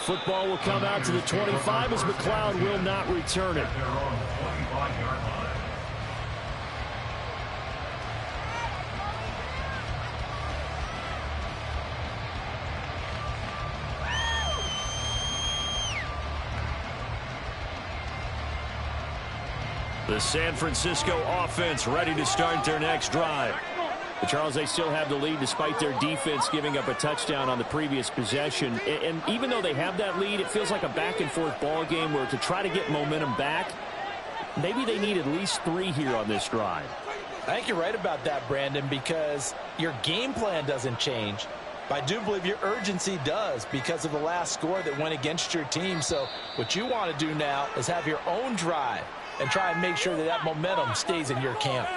football will come out to the 25 as McLeod will not return it. The San Francisco offense ready to start their next drive. But Charles, they still have the lead despite their defense giving up a touchdown on the previous possession. And even though they have that lead, it feels like a back-and-forth ball game where to try to get momentum back, maybe they need at least 3 here on this drive. I think you're right about that, Brandon, because your game plan doesn't change. But I do believe your urgency does because of the last score that went against your team. So what you want to do now is have your own drive and try and make sure that that momentum stays in your camp.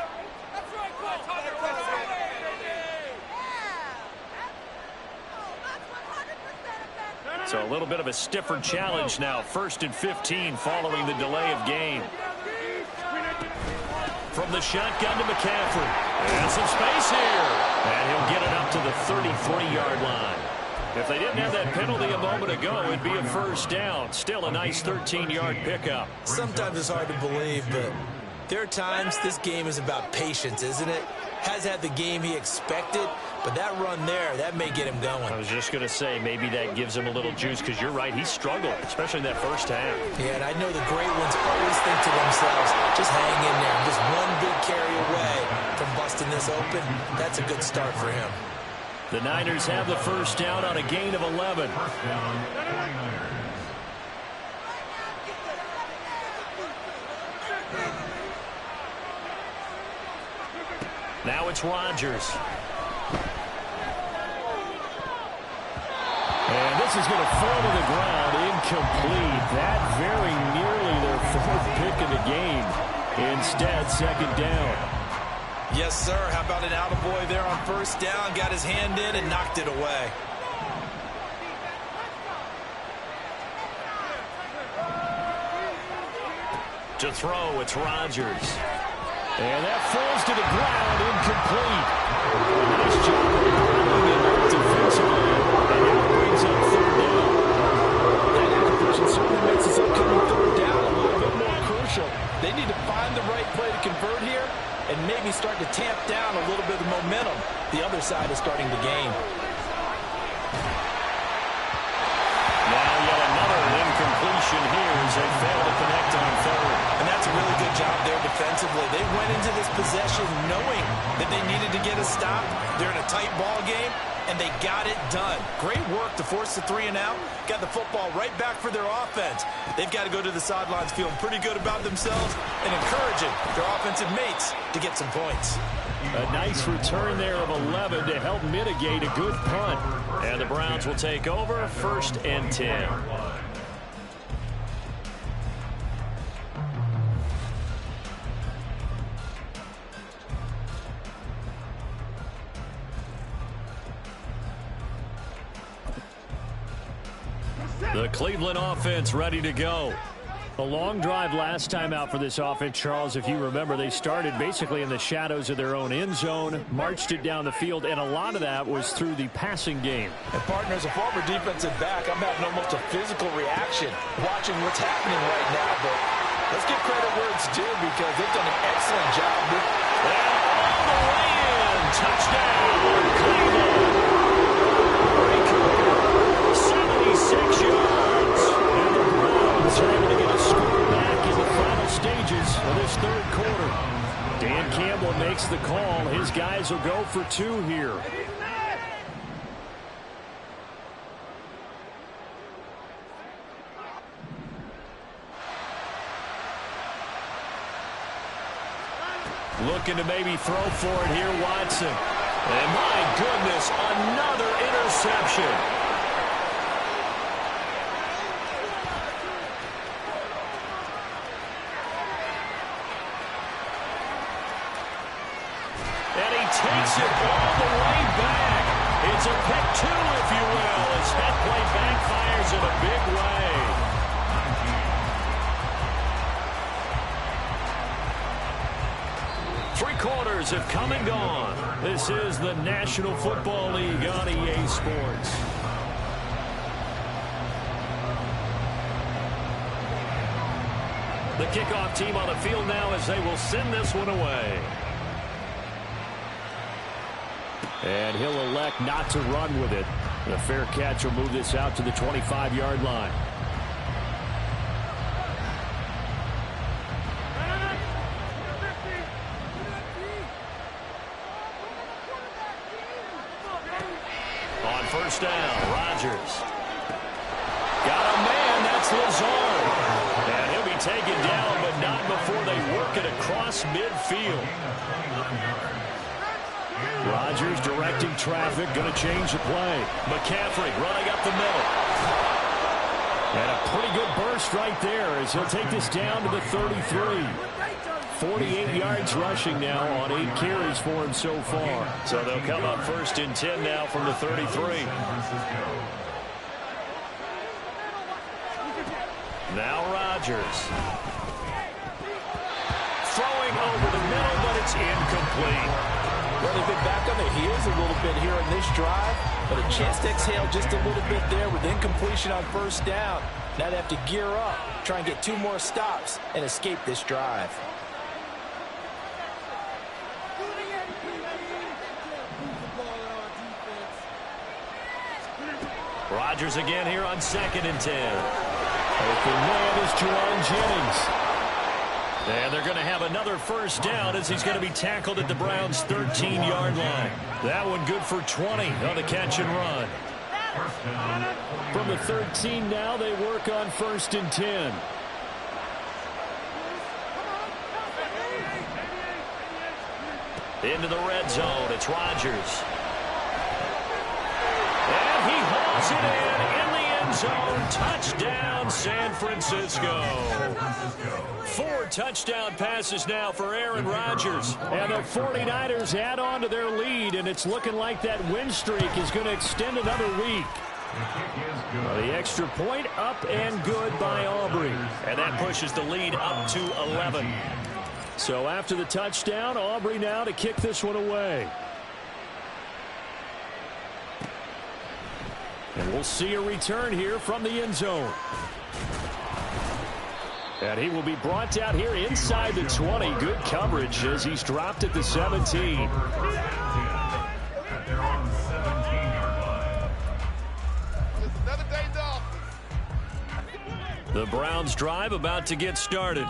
So a little bit of a stiffer challenge now. 1st and 15 following the delay of game. From the shotgun to McCaffrey. And some space here. And he'll get it up to the 33-yard line. If they didn't have that penalty a moment ago, it'd be a first down. Still a nice 13-yard pickup. Sometimes it's hard to believe, but there are times this game is about patience, isn't it? Has had the game he expected, but that run there, that may get him going. I was just going to say, maybe that gives him a little juice, because you're right, he struggled, especially in that first half. Yeah, and I know the great ones always think to themselves, just hang in there. Just one big carry away from busting this open. That's a good start for him. The Niners have the first down on a gain of 11. Now it's Rodgers. And this is going to fall to the ground, incomplete. That very nearly their 4th pick of the game. Instead, 2nd down. Yes, sir. How about an attaboy there on 1st down? Got his hand in and knocked it away. To throw, it's Rodgers. And that falls to the ground, incomplete. Nice job of grounding it defensively. And now brings up 3rd down. That incompletion certainly makes this upcoming 3rd down a little bit more crucial. They need to find the right play to convert here and maybe start to tamp down a little bit of momentum the other side is starting to gain. Now yet another incompletion here as they fail to connect on 3rd. And that's a really good job there defensively. They went into this possession knowing that they needed to get a stop. They're in a tight ball game, and they got it done. Great work to force the 3 and out. Got the football right back for their offense. They've got to go to the sidelines feeling pretty good about themselves and encouraging their offensive mates to get some points. A nice return there of 11 to help mitigate a good punt. And the Browns will take over 1st and 10. The Cleveland offense ready to go. A long drive last time out for this offense, Charles. If you remember, they started basically in the shadows of their own end zone, marched it down the field, and a lot of that was through the passing game. And, partner, as a former defensive back, I'm having almost a physical reaction watching what's happening right now. But let's give credit where it's due because they've done an excellent job. And all the way in. Touchdown, Cleveland. 76 yards. And the Browns are able to get a score back in the final stages of this 3rd quarter. Dan Campbell makes the call. His guys will go for 2 here. Looking to maybe throw for it here, Watson. And my goodness, another interception. And he takes it all the way back. It's a pick 2, if you will, as that play backfires in a big way. Three quarters have come and gone. This is the National Football League on EA Sports. kickoff team on the field now as they will send this one away. And he'll elect not to run with it. The fair catch will move this out to the 25-yard line. On first down, Rodgers. Got a man, that's Lazard. And he'll be taken down, but not before they work it across midfield. Rodgers directing traffic, going to change the play. McCaffrey running up the middle. And a pretty good burst right there as he'll take this down to the 33. 48 yards rushing now on 8 carries for him so far. So they'll come up first and 10 now from the 33. Now Rodgers. Throwing over the middle, but it's incomplete. Well, they've been back on their heels a little bit here in this drive, but a chance to exhale just a little bit there with incompletion on first down. Now they have to gear up, try and get 2 more stops, and escape this drive. Rodgers again here on 2nd and 10. Open man is Jerome Jennings. And they're going to have another first down as he's going to be tackled at the Browns' 13-yard line. That one good for 20 on the catch and run. From the 13 now, they work on 1st and 10. Into the red zone, it's Rodgers. And he hauls it in the end zone. Touchdown, San Francisco. 4 touchdown passes now for Aaron Rodgers. And the 49ers add on to their lead, and it's looking like that win streak is going to extend another week. The extra point up and good by Aubrey. And that pushes the lead up to 11. So after the touchdown, Aubrey now to kick this one away. And we'll see a return here from the end zone. And he will be brought down here inside the 20. Good coverage as he's dropped at the 17. The Browns drive about to get started.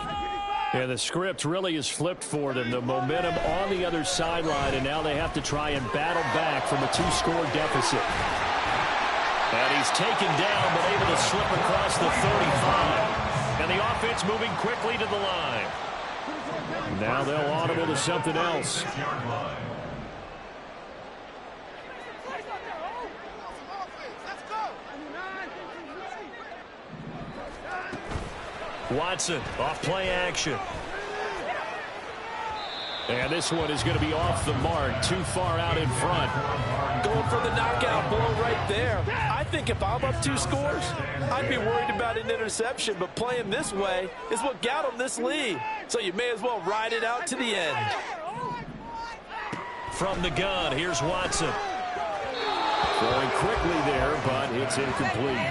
And the script really is flipped for them. The momentum on the other sideline, and now they have to try and battle back from a 2-score deficit. And he's taken down, but able to slip across the 35. And the offense moving quickly to the line. Now they'll audible to something else. Watson off play action. And this one is going to be off the mark, too far out in front. Going for the knockout blow right there. I think if I'm up 2 scores, I'd be worried about an interception, but playing this way is what got them this lead. So you may as well ride it out to the end. From the gun, here's Watson. Going quickly there, but it's incomplete.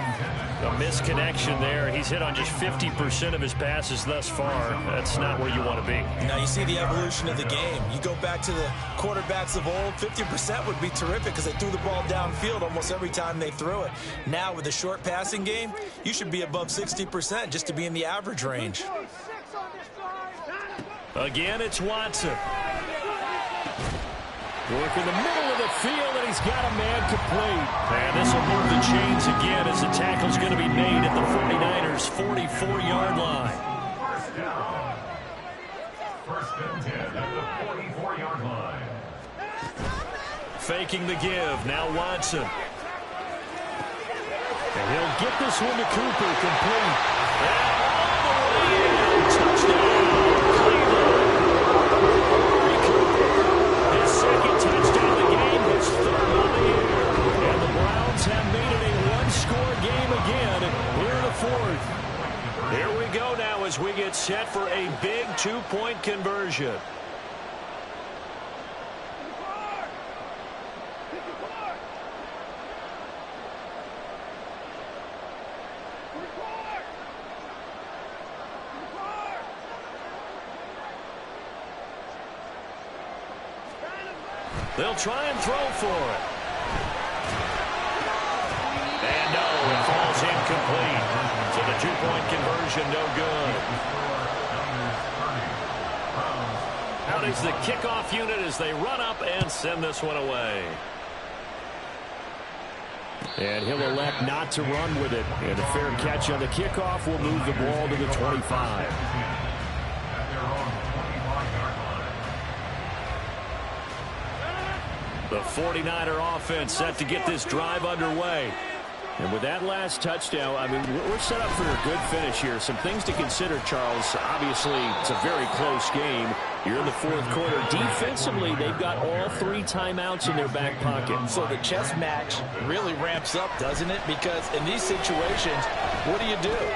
A misconnection there. He's hit on just 50% of his passes thus far. That's not where you want to be. Now you see the evolution of the game. You go back to the quarterbacks of old, 50% would be terrific because they threw the ball downfield almost every time they threw it. Now with the short passing game, you should be above 60% just to be in the average range. Again, it's Watson. Work in the middle of the field, and he's got a man complete. And this will move the chains again as the tackle's going to be made at the 49ers' 44-yard line. First and 10 at the 44-yard line. Faking the give, now Watson. And he'll get this one to Cooper, complete. And all the way in, touchdown, Cleveland. Second touchdown of the game, his 3rd of the year. And the Browns have made it a 1-score game again here in the 4th. Here we go now as we get set for a big 2-point conversion. They'll try and throw for it. And no, it falls incomplete. So the two-point conversion no good. Out is the kickoff unit as they run up and send this one away. And he'll elect not to run with it. And a fair catch on the kickoff will move the ball to the 25. The 49er offense set to get this drive underway. And with that last touchdown, I mean, we're set up for a good finish here. Some things to consider, Charles. Obviously, it's a very close game. You're in the fourth quarter. Defensively, they've got all 3 timeouts in their back pocket. So the chess match really ramps up, doesn't it? Because in these situations, what do?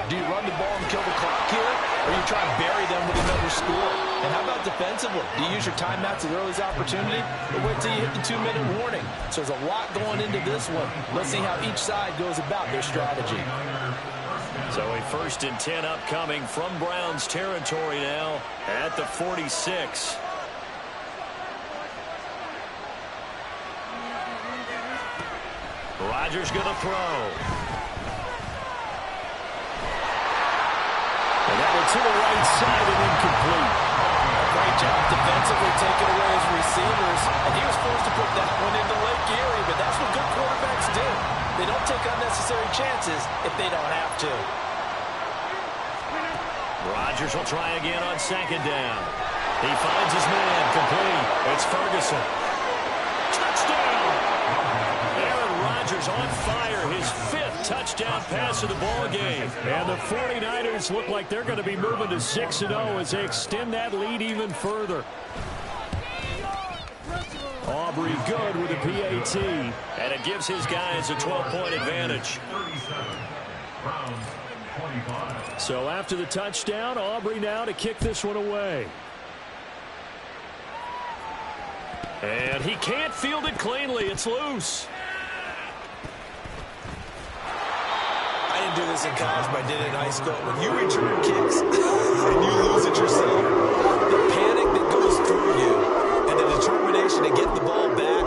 Do you run the ball and kill the clock here? Or you try and bury them with another score? And how about defensively? Do you use your timeouts at the earliest opportunity? Or wait till you hit the 2-minute warning? So there's a lot going into this one. Let's see how each side goes about their strategy. So a 1st and 10 upcoming from Browns territory now at the 46. Rodgers going to throw. And that one to the right side and incomplete. Great job defensively taking away his receivers. And he was forced to put that one into Lake Erie, but that's what good quarterbacks do. They don't take unnecessary chances if they don't have to. Rodgers will try again on 2nd down. He finds his man complete. It's Ferguson. Touchdown! Aaron Rodgers on fire. His 5th touchdown pass of the ball game. And the 49ers look like they're going to be moving to 6-0 as they extend that lead even further. Aubrey good with a PAT. And it gives his guys a 12-point advantage. So after the touchdown, Aubrey now to kick this one away. And he can't field it cleanly. It's loose. I didn't do this in college, but I did it in high school. When you return kicks and you lose it yourself, the panic that goes through you and the determination to get the ball back,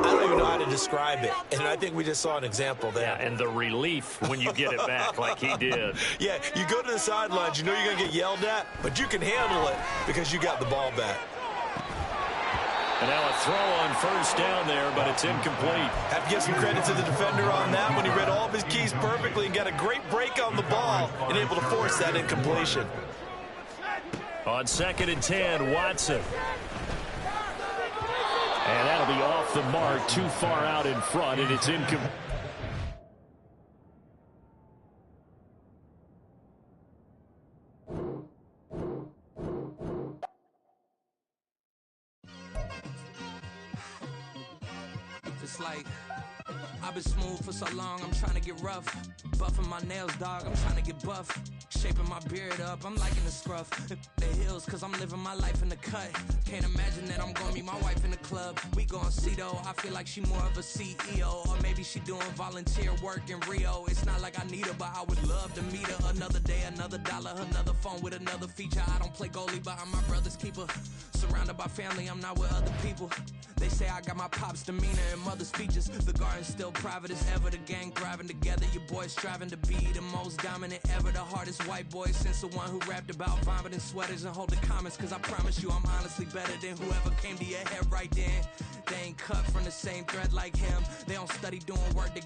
I don't even know how to describe it. And I think we just saw an example there. Yeah, and the relief when you get it back like he did. Yeah, you go to the sidelines, you know you're going to get yelled at, but you can handle it because you got the ball back. And now a throw on 1st down there, but it's incomplete. Have to give some credit to the defender on that when he read all of his keys perfectly and got a great break on the ball and able to force that incompletion. On 2nd and 10, Watson. And that'll be off the mark, too far out in front, and it's incomplete. It's like I've been smooth for so long, I'm trying to get rough. Buffing my nails, dog, I'm trying to get buff. Shaping my beard up, I'm liking the scruff. The hills, cause I'm living my life in the cut. Can't imagine that I'm gonna meet my wife in the club. We gon' see though, I feel like she more of a CEO. Or maybe she doing volunteer work in Rio. It's not like I need her, but I would love to meet her. Another day, another dollar, another phone with another feature. I don't play goalie, but I'm my brother's keeper. Surrounded by family, I'm not with other people. They say I got my pop's demeanor and mother's features. The garden's still private as ever. The gang thriving together. Your boys striving to be the most dominant ever. The hardest white boy since the one who rapped about vomiting sweaters and holding comments. Cause I promise you I'm honestly better than whoever came to your head right then. They ain't cut from the same thread like him. They don't study doing work to get